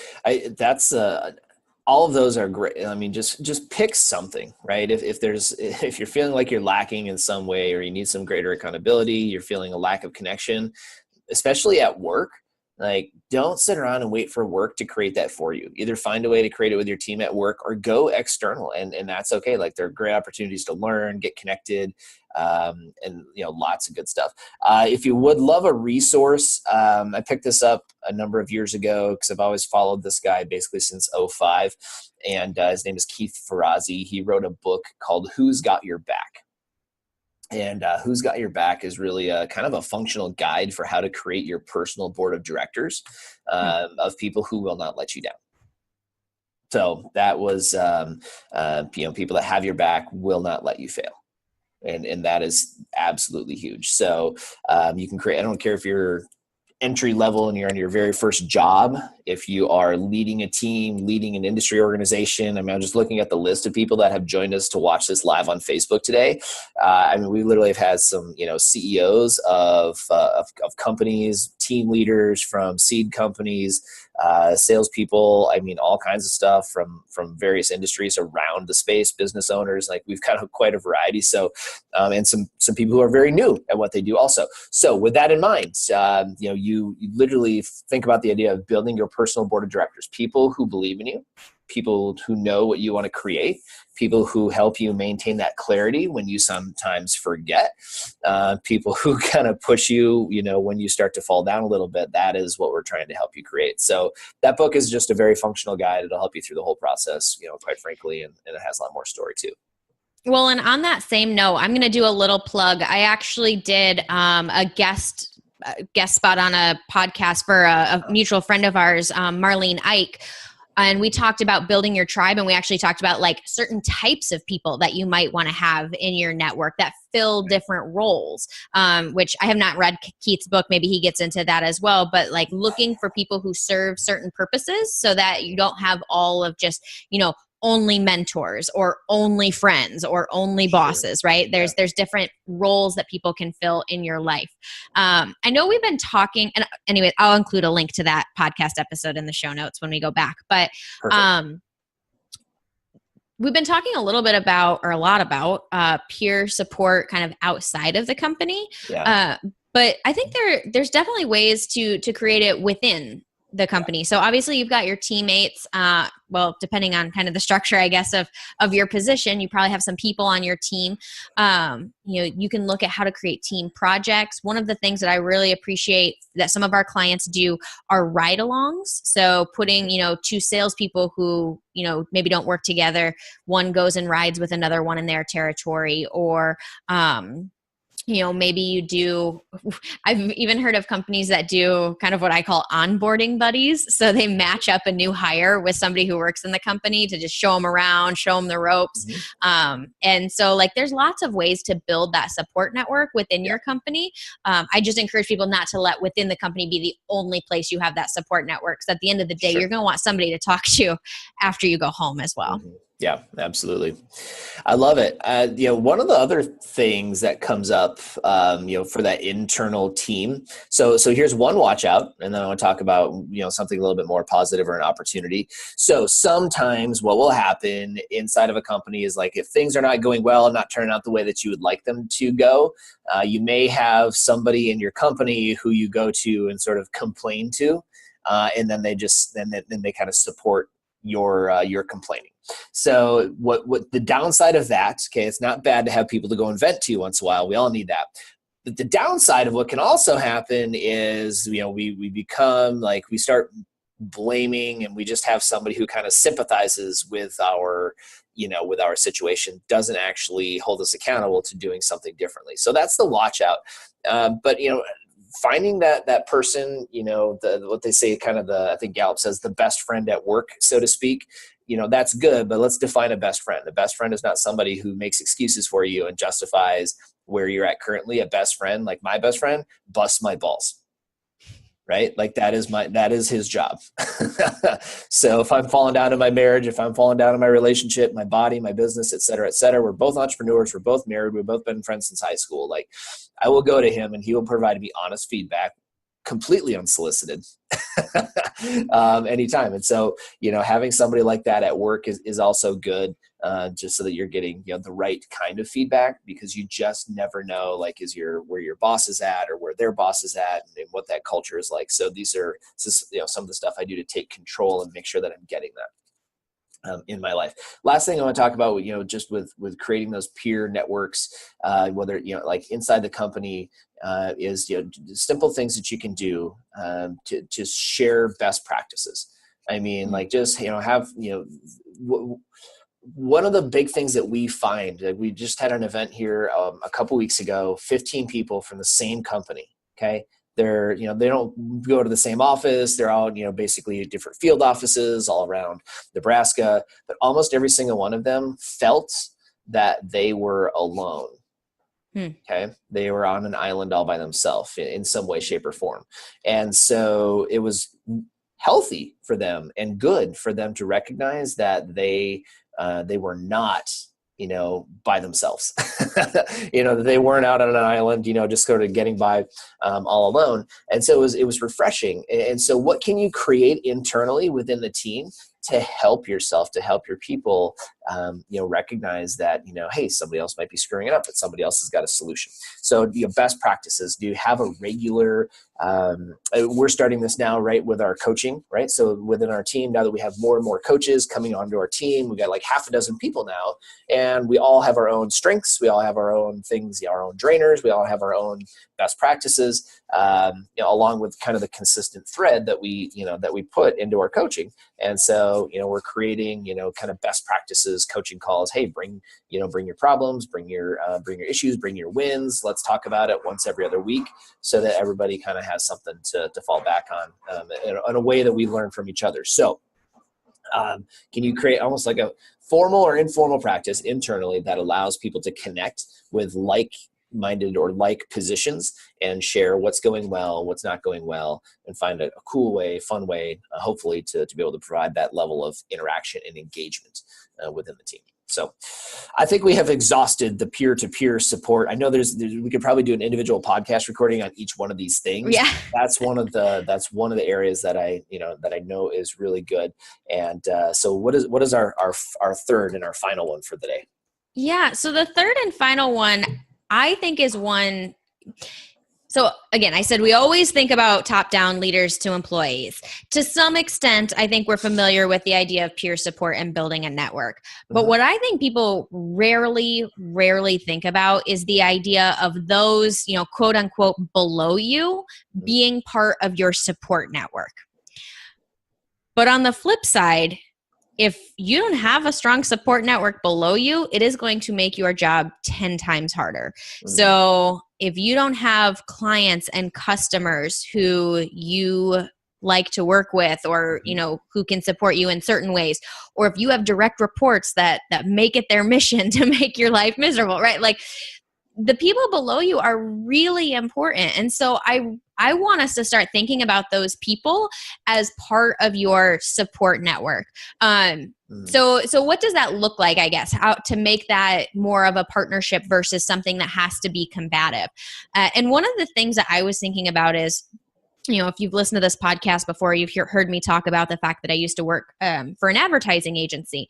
All of those are great. Just pick something, right? If you're feeling like you're lacking in some way, or you need some greater accountability, you're feeling a lack of connection, especially at work, Like, don't sit around and wait for work to create that for you. Either find a way to create it with your team at work or go external, and that's okay. Like, there are great opportunities to learn, get connected, and lots of good stuff. If you would love a resource, I picked this up a number of years ago because I've always followed this guy basically since '05, and his name is Keith Ferrazzi. He wrote a book called Who's Got Your Back? And Who's Got Your Back is really a kind of a functional guide for how to create your personal board of directors of people who will not let you down. So that was, people that have your back will not let you fail. And that is absolutely huge. So you can create, I don't care if you're entry level and you're in your very first job, if you are leading a team, leading an industry organization. I mean, I'm just looking at the list of people that have joined us to watch this live on Facebook today. We literally have had some, CEOs of companies, team leaders from seed companies, salespeople. I mean, all kinds of stuff from various industries around the space, business owners. Like, we've got quite a variety. So, and some people who are very new at what they do also. So with that in mind, you literally think about the idea of building your personal board of directors, people who believe in you, people who know what you want to create, people who help you maintain that clarity when you sometimes forget, people who kind of push you, when you start to fall down a little bit. That is what we're trying to help you create. So that book is just a very functional guide. It'll help you through the whole process, quite frankly, and it has a lot more story too. Well, and on that same note, I'm going to do a little plug. I actually did a guest spot on a podcast for a mutual friend of ours, Marlene Ike. And we talked about building your tribe, and we actually talked about like certain types of people that you might want to have in your network that fill different roles, which I have not read Keith's book. Maybe he gets into that as well, but like looking for people who serve certain purposes so that you don't have all of just, only mentors or only friends or only bosses, right? There's different roles that people can fill in your life. I know we've been talking, and anyway, I'll include a link to that podcast episode in the show notes when we go back. But we've been talking a lot about peer support kind of outside of the company. Yeah. But I think there's definitely ways to create it within the company. So obviously you've got your teammates, depending on kind of the structure, I guess, of your position, you probably have some people on your team. You can look at how to create team projects. One of the things that I really appreciate that some of our clients do are ride-alongs. So putting, two salespeople who, maybe don't work together, one goes and rides with another one in their territory, or, maybe you do, I've even heard of companies that do kind of what I call onboarding buddies. So they match up a new hire with somebody who works in the company to just show them around, show them the ropes. Mm-hmm. And so like, there's lots of ways to build that support network within your company. I just encourage people not to let within the company be the only place you have that support network. Because at the end of the day, you're going to want somebody to talk to after you go home as well. Mm-hmm. Yeah, absolutely. I love it. One of the other things that comes up, for that internal team. So here's one watch out, and then I want to talk about, something a little bit more positive or an opportunity. So sometimes what will happen inside of a company is like, if things are not going well and not turning out the way that you would like them to go, you may have somebody in your company who you go to and sort of complain to, and then they kind of support your complaining. So what the downside of that, okay, it's not bad to have people to go and vent to once in a while. We all need that. But the downside of what can also happen is, we become like, we start blaming, and we just have somebody who kind of sympathizes with our situation, doesn't actually hold us accountable to doing something differently. So that's the watch out. But finding that person, what they say, kind of I think Gallup says, the best friend at work, so to speak, that's good, but let's define a best friend. The best friend is not somebody who makes excuses for you and justifies where you're at currently. A best friend, like my best friend, busts my balls, right? Like that is his job. So if I'm falling down in my marriage, if I'm falling down in my relationship, my body, my business, et cetera, we're both entrepreneurs. We're both married. We've both been friends since high school. Like, I will go to him and he will provide me honest feedback completely unsolicited anytime. And so, having somebody like that at work is also good, just so that you're getting, the right kind of feedback, because you just never know, like, where your boss is at or where their boss is at and what that culture is like. So these are, some of the stuff I do to take control and make sure that I'm getting that. In my life. Last thing I want to talk about, just with creating those peer networks, whether, like inside the company, is, simple things that you can do to share best practices. I mean, like just, have, one of the big things that we find, we just had an event here a couple weeks ago, 15 people from the same company. Okay. They're, they don't go to the same office. They're all, basically different field offices all around Nebraska, but almost every single one of them felt that they were alone. Okay. They were on an island all by themselves in some way, shape, or form. And so it was healthy for them and good for them to recognize that they were not, by themselves, they weren't out on an island, just sort of getting by all alone. And so it was refreshing. And so what can you create internally within the team to help yourself, to help your people, recognize that, hey, somebody else might be screwing it up, but somebody else has got a solution. So best practices, do you have a regular, we're starting this now, right, with our coaching, right? So within our team, now that we have more and more coaches coming onto our team, we've got like half a dozen people now, and we all have our own strengths. We all have our own things, our own drainers. We all have our own best practices, along with kind of the consistent thread that we put into our coaching. And so, we're creating, kind of best practices, coaching calls. Hey, bring your problems, bring your issues, bring your wins. Let's talk about it once every other week, so that everybody kind of has something to fall back on, in a way that we learn from each other. So, can you create almost like a formal or informal practice internally that allows people to connect with like-minded or like positions and share what's going well, what's not going well, and find a cool way, fun way, hopefully to be able to provide that level of interaction and engagement within the team. So I think we have exhausted the peer-to-peer support. I know we could probably do an individual podcast recording on each one of these things. Yeah. That's one of the areas that I know is really good. And so what is our third and our final one for the day? Yeah. So the third and final one, I think, is one. So again, I said we always think about top-down leaders to employees. To some extent, I think we're familiar with the idea of peer support and building a network. But what I think people rarely think about is the idea of those, quote unquote, below you being part of your support network. But on the flip side, if you don't have a strong support network below you, it is going to make your job 10 times harder. So if you don't have clients and customers who you like to work with, or, who can support you in certain ways, or if you have direct reports that make it their mission to make your life miserable, right? Like, the people below you are really important. And so I want us to start thinking about those people as part of your support network. So what does that look like, I guess, how to make that more of a partnership versus something that has to be combative? And one of the things that I was thinking about is, if you've listened to this podcast before, you've heard me talk about the fact that I used to work for an advertising agency.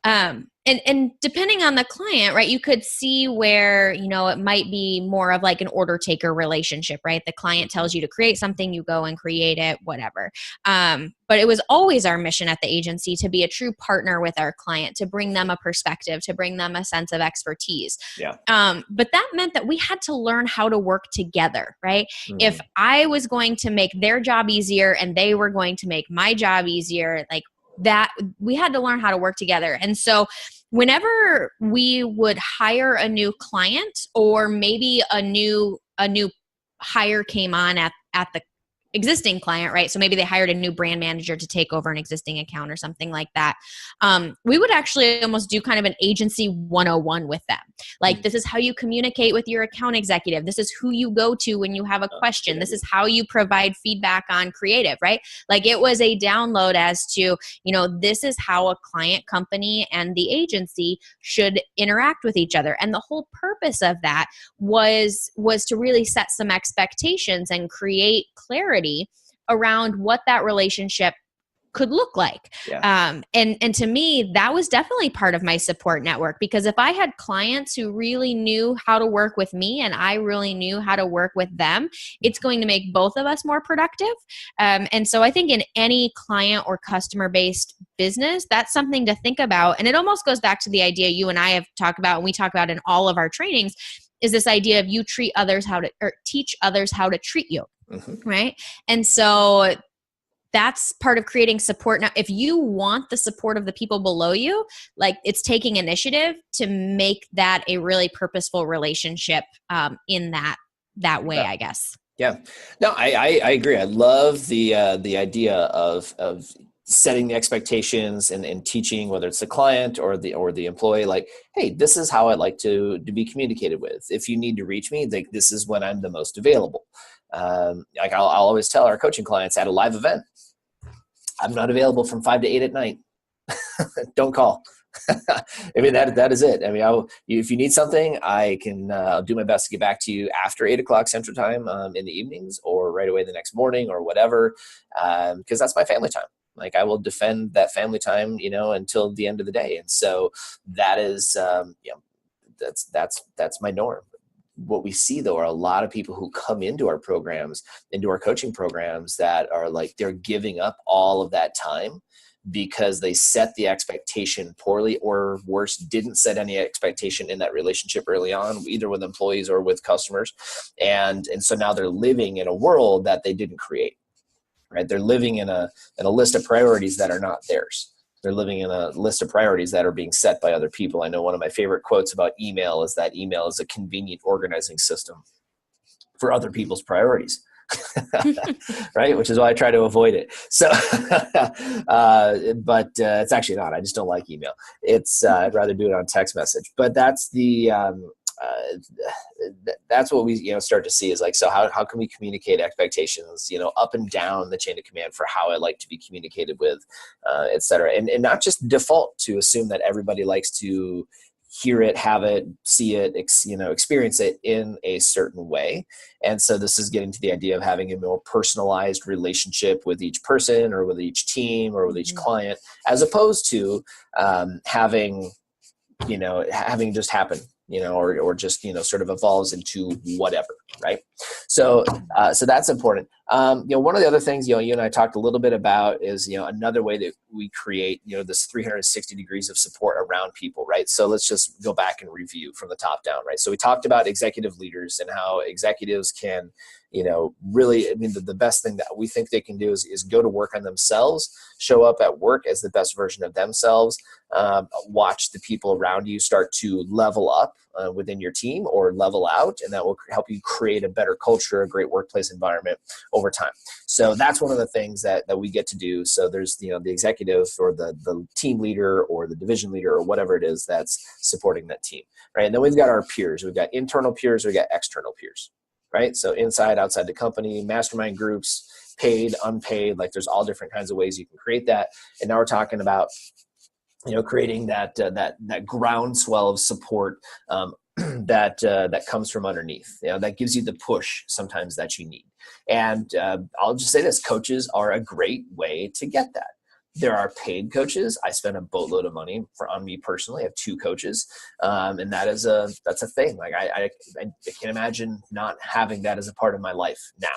And depending on the client, right, you could see where, it might be more of like an order taker relationship, right? The client tells you to create something, you go and create it, whatever. But it was always our mission at the agency to be a true partner with our client, to bring them a perspective, to bring them a sense of expertise. Yeah. But that meant that we had to learn how to work together, right? If I was going to make their job easier and they were going to make my job easier, like, that we had to learn how to work together. And so whenever we would hire a new client, or maybe a new hire came on at the existing client, right? So maybe they hired a new brand manager to take over an existing account or something like that. We would actually almost do kind of an agency 101 with them. Like, this is how you communicate with your account executive. This is who you go to when you have a question. This is how you provide feedback on creative, right? Like, it was a download as to, this is how a client, company, and the agency should interact with each other. And the whole purpose of that was to really set some expectations and create clarity around what that relationship could look like. Yeah. And to me, that was definitely part of my support network, because if I had clients who really knew how to work with me and I really knew how to work with them, it's going to make both of us more productive. And so I think in any client or customer-based business, that's something to think about. And it almost goes back to the idea you and I have talked about, and we talk about in all of our trainings, is this idea of you teach others how to treat you. Mm-hmm. Right. And so that's part of creating support. Now, if you want the support of the people below you, like, it's taking initiative to make that a really purposeful relationship in that way, I guess. Yeah. No, I agree. I love the idea of setting the expectations and teaching, whether it's the client or the employee, like, hey, this is how I'd like to be communicated with. If you need to reach me, like, this is when I'm the most available. Like I'll always tell our coaching clients at a live event, I'm not available from 5 to 8 at night. Don't call. I mean, that is it. I mean, if you need something, I can I'll do my best to get back to you after 8 o'clock Central Time in the evenings, or right away the next morning, or whatever, because that's my family time. Like, I will defend that family time, until the end of the day. And so that is, that's my norm. What we see, though, are a lot of people who come into our programs, into our coaching programs, that are like, they're giving up all of that time because they set the expectation poorly, or worse, didn't set any expectation in that relationship early on, either with employees or with customers. And so now they're living in a world that they didn't create, right? They're living in a list of priorities that are not theirs. They're living in a list of priorities that are being set by other people. I know one of my favorite quotes about email is that email is a convenient organizing system for other people's priorities. Right? Which is why I try to avoid it. So, but it's actually not. I just don't like email. I'd rather do it on text message. But that's that's what we start to see, is like, so how can we communicate expectations up and down the chain of command for how I like to be communicated with, et cetera, and not just default to assume that everybody likes to hear it, have it, see it, experience it in a certain way. And so this is getting to the idea of having a more personalized relationship with each person, or with each team, or with each client, as opposed to having just happen, or just, sort of evolves into whatever. Right. So that's important. One of the other things, you and I talked a little bit about is, another way that we create, this 360 degrees of support around people. Right. So let's just go back and review from the top down. Right. So we talked about executive leaders and how executives can, really, I mean, the best thing that we think they can do is go to work on themselves, show up at work as the best version of themselves, watch the people around you start to level up within your team, or level out, and that will help you create a better culture, a great workplace environment over time. So that's one of the things that we get to do. So there's, the executive, or the team leader, or the division leader, or whatever it is that's supporting that team, right? And then we've got our peers. We've got internal peers, we've got external peers, right? So inside, outside the company, mastermind groups, paid, unpaid, like, there's all different kinds of ways you can create that. And now we're talking about, creating that groundswell of support that comes from underneath, that gives you the push sometimes that you need. And I'll just say this: coaches are a great way to get that. There are paid coaches. I spend a boatload of money on me personally. I have 2 coaches, and that's a thing. Like, I can't imagine not having that as a part of my life now.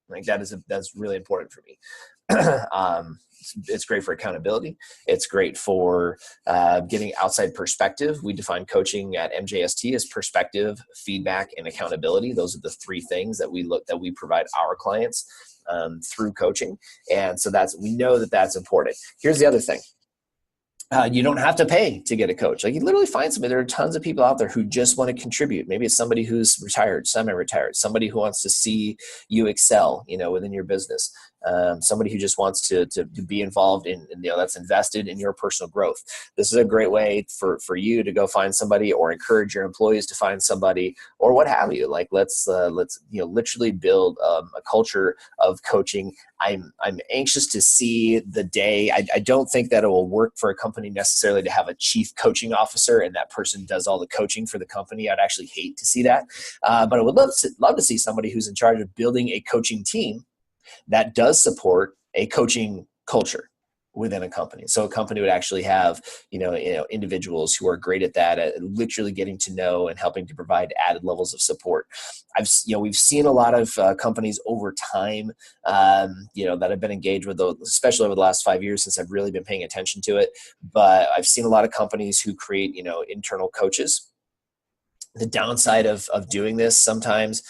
Like, that's really important for me. It's great for accountability. It's great for getting outside perspective. We define coaching at MJST as perspective, feedback, and accountability. Those are the 3 things that we provide our clients through coaching. And so we know that that's important. Here's the other thing. You don't have to pay to get a coach. Like, you literally find somebody. There are tons of people out there who just want to contribute. Maybe it's somebody who's retired, semi-retired, somebody who wants to see you excel, within your business. Somebody who just wants to be involved in, that's invested in your personal growth. This is a great way for you to go find somebody, or encourage your employees to find somebody, or what have you. Like, let's literally build a culture of coaching. I'm anxious to see the day. I don't think that it will work for a company necessarily to have a chief coaching officer and that person does all the coaching for the company. I'd actually hate to see that. But I would love to see somebody who's in charge of building a coaching team that does support a coaching culture within a company. So a company would actually have, individuals who are great at that, at literally getting to know and helping to provide added levels of support. We've seen a lot of companies over time, that have been engaged with those, especially over the last 5 years since I've really been paying attention to it. But I've seen a lot of companies who create, internal coaches. The downside of doing this sometimes,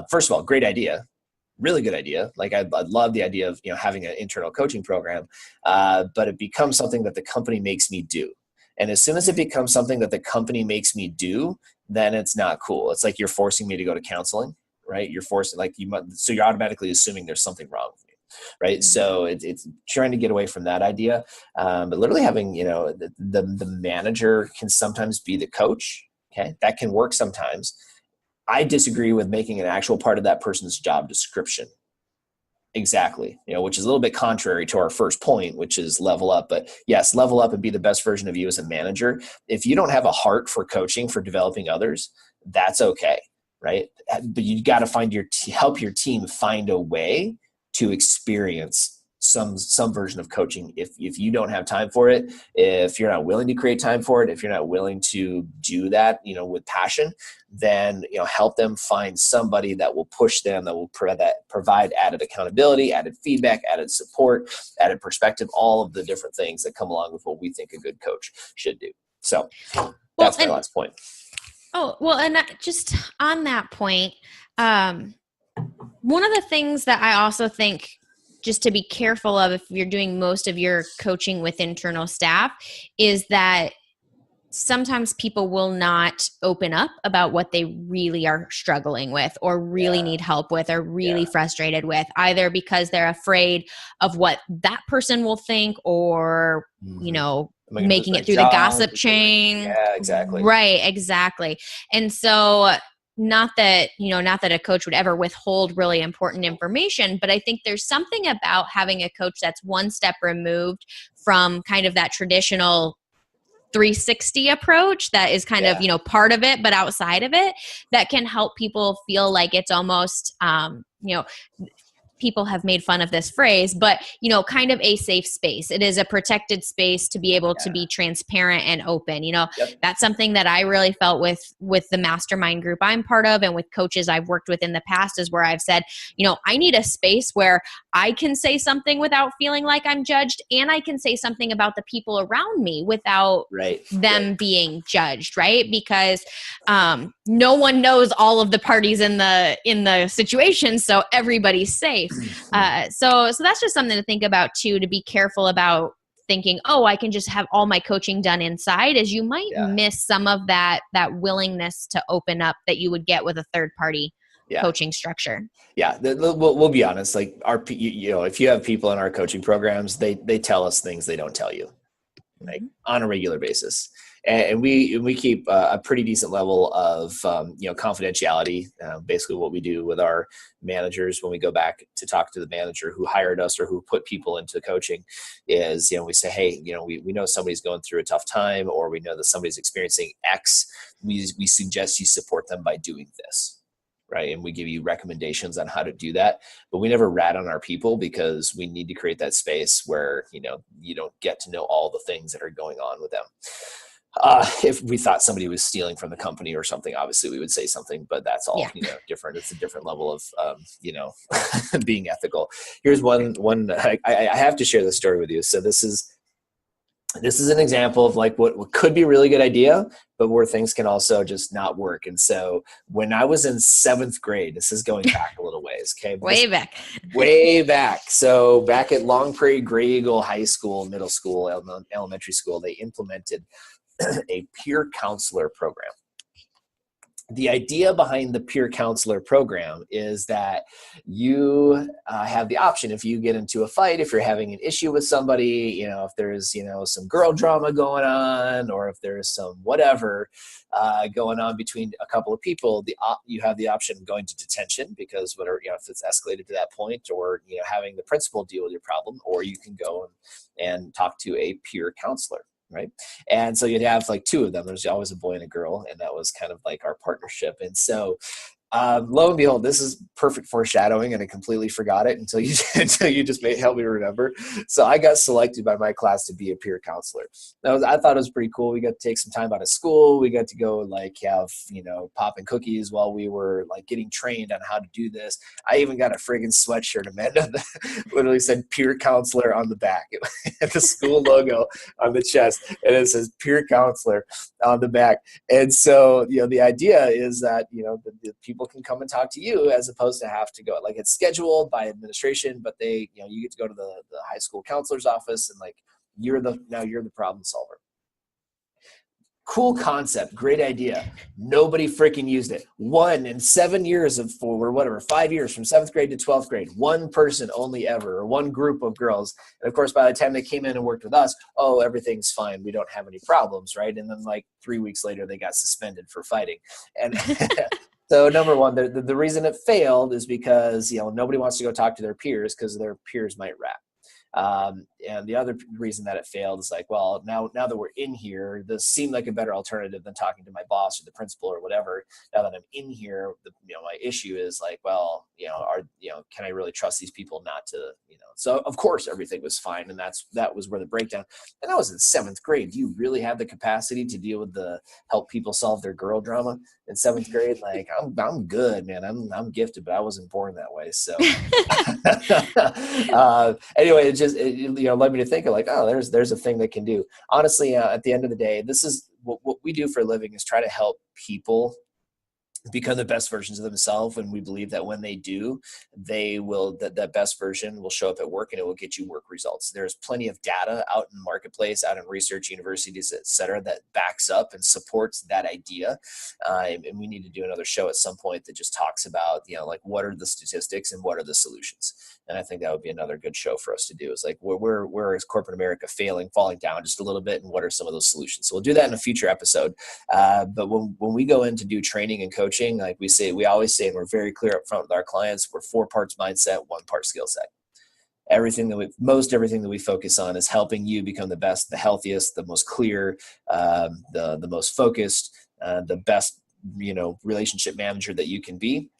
first of all, great idea. Really good idea. Like, I'd love the idea of, having an internal coaching program, but it becomes something that the company makes me do. And as soon as it becomes something that the company makes me do, then it's not cool. It's like you're forcing me to go to counseling, right? You're forcing, so you're automatically assuming there's something wrong with me, right? So it's trying to get away from that idea. But literally having, the manager can sometimes be the coach. Okay, that can work sometimes. I disagree with making an actual part of that person's job description. Exactly. Which is a little bit contrary to our first point, which is level up. But yes, level up and be the best version of you as a manager. If you don't have a heart for coaching, for developing others, that's okay, right? But you got to help your team find a way to experience some version of coaching. If you don't have time for it, if you're not willing to create time for it, if you're not willing to do that, with passion, then, help them find somebody that will push them, that will provide added accountability, added feedback, added support, added perspective, all of the different things that come along with what we think a good coach should do. So that's my last point. Oh, well, and just on that point, one of the things that I also think just to be careful of if you're doing most of your coaching with internal staff is that sometimes people will not open up about what they really are struggling with or really need help with or really frustrated with, either because they're afraid of what that person will think or, making it through the gossip chain. Yeah, exactly. Right, exactly. And so not that a coach would ever withhold really important information, but I think there's something about having a coach that's one step removed from kind of that traditional 360 approach that is kind of, part of it, but outside of it, that can help people feel like it's almost, people have made fun of this phrase, but, kind of a safe space. It is a protected space to be able to be transparent and open. That's something that I really felt with the mastermind group I'm part of and with coaches I've worked with in the past is where I've said, I need a space where I can say something without feeling like I'm judged, and I can say something about the people around me without them being judged, right? Because no one knows all of the parties in the situation, so everybody's safe. So that's just something to think about too, to be careful about thinking, oh, I can just have all my coaching done inside, as you might miss some of that willingness to open up that you would get with a third party coaching structure. Yeah, we'll be honest. Like if you have people in our coaching programs, they tell us things they don't tell you, like on a regular basis. And we keep a pretty decent level of confidentiality. Basically, what we do with our managers when we go back to talk to the manager who hired us or who put people into coaching is, we say, hey, we know somebody's going through a tough time, or we know that somebody's experiencing X. We suggest you support them by doing this. Right. And we give you recommendations on how to do that, but we never rat on our people because we need to create that space where, you don't get to know all the things that are going on with them. If we thought somebody was stealing from the company or something, obviously we would say something, but that's all, different. It's a different level of, being ethical. Here's one, I have to share this story with you. So this is this is an example of like what could be a really good idea, but where things can also just not work. And so when I was in 7th grade, this is going back a little ways. Okay. Way back. Way back. So back at Long Prairie, Gray Eagle High School, middle school, elementary school, they implemented a peer counselor program. The idea behind the peer counselor program is that you have the option, if you get into a fight, if you're having an issue with somebody, if there's, some girl drama going on, or if there's some whatever going on between a couple of people, you have the option of going to detention because whatever, if it's escalated to that point, or, having the principal deal with your problem, or you can go and talk to a peer counselor. Right. And so you'd have like 2 of them. There's always a boy and a girl. And that was kind of like our partnership. And so lo and behold, this is perfect foreshadowing, and I completely forgot it until you just help me remember. So I got selected by my class to be a peer counselor. I thought it was pretty cool. We got to take some time out of school. We got to go like have, popping cookies while we were like getting trained on how to do this. I even got a friggin' sweatshirt, Amanda, that literally said peer counselor on the back. It had the school logo on the chest, and it says peer counselor on the back. And so, the idea is that, the people can come and talk to you as opposed to have to go, like, it's scheduled by administration, but they, you get to go to the high school counselor's office, and like, you're the problem solver. Cool concept. Great idea. Nobody freaking used it. 1 in 7 years of 5 years from 7th grade to 12th grade, 1 person only ever, or 1 group of girls. And of course, by the time they came in and worked with us, oh, everything's fine. We don't have any problems. Right. And then like 3 weeks later, they got suspended for fighting. And so number one, the reason it failed is because, nobody wants to go talk to their peers because their peers might rat. And the other reason that it failed is like, well, now that we're in here, this seemed like a better alternative than talking to my boss or the principal or whatever. Now that I'm in here, my issue is like, well, can I really trust these people not to, so of course everything was fine. And that was where the breakdown, and I was in 7th grade. Do you really have the capacity to deal with help people solve their girl drama in 7th grade? Like I'm good, man. I'm gifted, but I wasn't born that way. So anyway, it led me to think of like, oh, there's a thing they can do. Honestly, at the end of the day, this is what we do for a living, is try to help people become the best versions of themselves. And we believe that when they do, that best version will show up at work, and it will get you work results. There's plenty of data out in the marketplace, out in research universities, et cetera, that backs up and supports that idea. And we need to do another show at some point that just talks about, like, what are the statistics and what are the solutions? And I think that would be another good show for us to do, is like, where is corporate America falling down just a little bit, and what are some of those solutions? So we'll do that in a future episode. But when we go in to do training and coaching, like we always say, and we're very clear up front with our clients, we're 4 parts mindset, 1 part skill set. Everything that we focus on is helping you become the best, the healthiest, the most clear, the most focused, the best, relationship manager that you can be.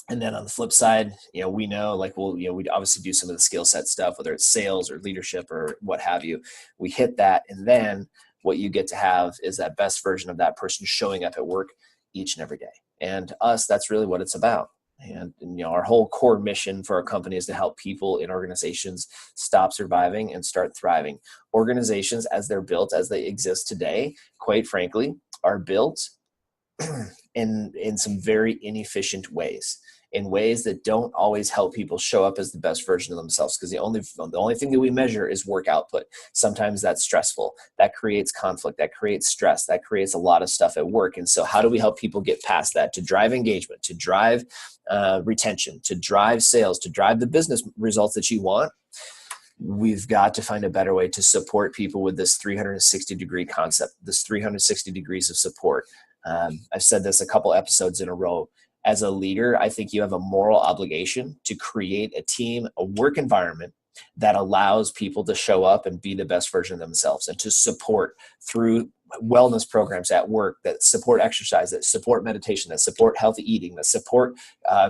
And then on the flip side, we know, like, we obviously do some of the skill set stuff, whether it's sales or leadership or what have you. We hit that, and then what you get to have is that best version of that person showing up at work each and every day. And us, that's really what it's about. And our whole core mission for our company is to help people in organizations stop surviving and start thriving. Organizations, as they're built, as they exist today, quite frankly, are built in some very inefficient ways, in ways that don't always help people show up as the best version of themselves, because the only thing that we measure is work output. Sometimes that's stressful. That creates conflict. That creates stress. That creates a lot of stuff at work. And so how do we help people get past that, to drive engagement, to drive retention, to drive sales, to drive the business results that you want? We've got to find a better way to support people with this 360-degree concept, this 360 degrees of support. I've said this a couple episodes in a row. As a leader, I think you have a moral obligation to create a team, a work environment that allows people to show up and be the best version of themselves, and to support through wellness programs at work that support exercise, that support meditation, that support healthy eating, that support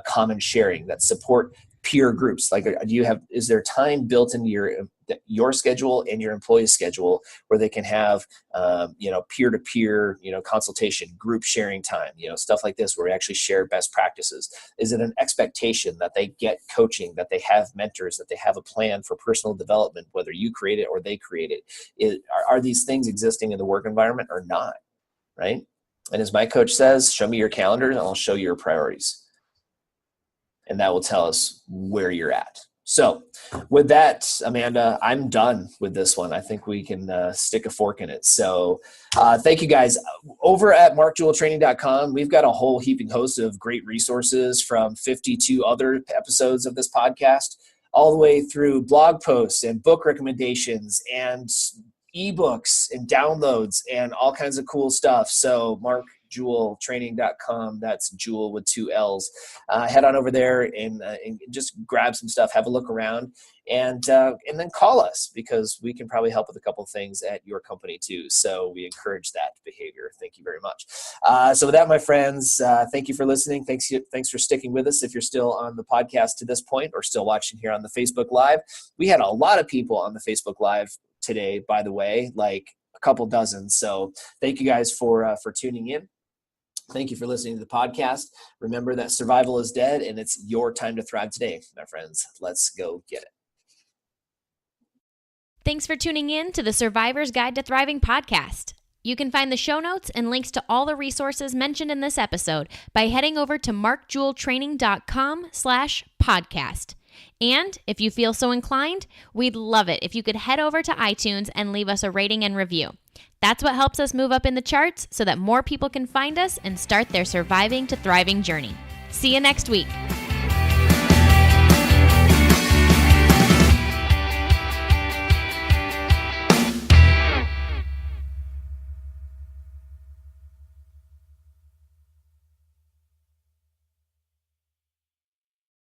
common sharing, that support peer groups? Like, is there time built into your schedule and your employee's schedule where they can have, peer-to-peer, consultation, group sharing time, stuff like this, where we actually share best practices? Is it an expectation that they get coaching, that they have mentors, that they have a plan for personal development, whether you create it or they create it? Are these things existing in the work environment or not? Right? And as my coach says, show me your calendar and I'll show you your priorities. And that will tell us where you're at. So with that, Amanda, I'm done with this one. I think we can stick a fork in it. So thank you guys. Over at markjeweltraining.com, we've got a whole heaping host of great resources, from 52 other episodes of this podcast, all the way through blog posts and book recommendations and ebooks and downloads and all kinds of cool stuff. So markjeweltraining.com, that's Jewel with 2 L's. Head on over there and just grab some stuff, have a look around, and then call us, because we can probably help with a couple of things at your company too. So we encourage that behavior. Thank you very much. So with that, my friends, thank you for listening. Thanks for sticking with us. If you're still on the podcast to this point or still watching here on the Facebook Live, we had a lot of people on the Facebook Live today, by the way, like a couple dozen. So thank you guys for tuning in. Thank you for listening to the podcast. Remember that survival is dead, and it's your time to thrive today, my friends. Let's go get it. Thanks for tuning in to the Survivor's Guide to Thriving podcast. You can find the show notes and links to all the resources mentioned in this episode by heading over to markjeweltraining.com/podcast. And if you feel so inclined, we'd love it if you could head over to iTunes and leave us a rating and review. That's what helps us move up in the charts so that more people can find us and start their surviving to thriving journey. See you next week.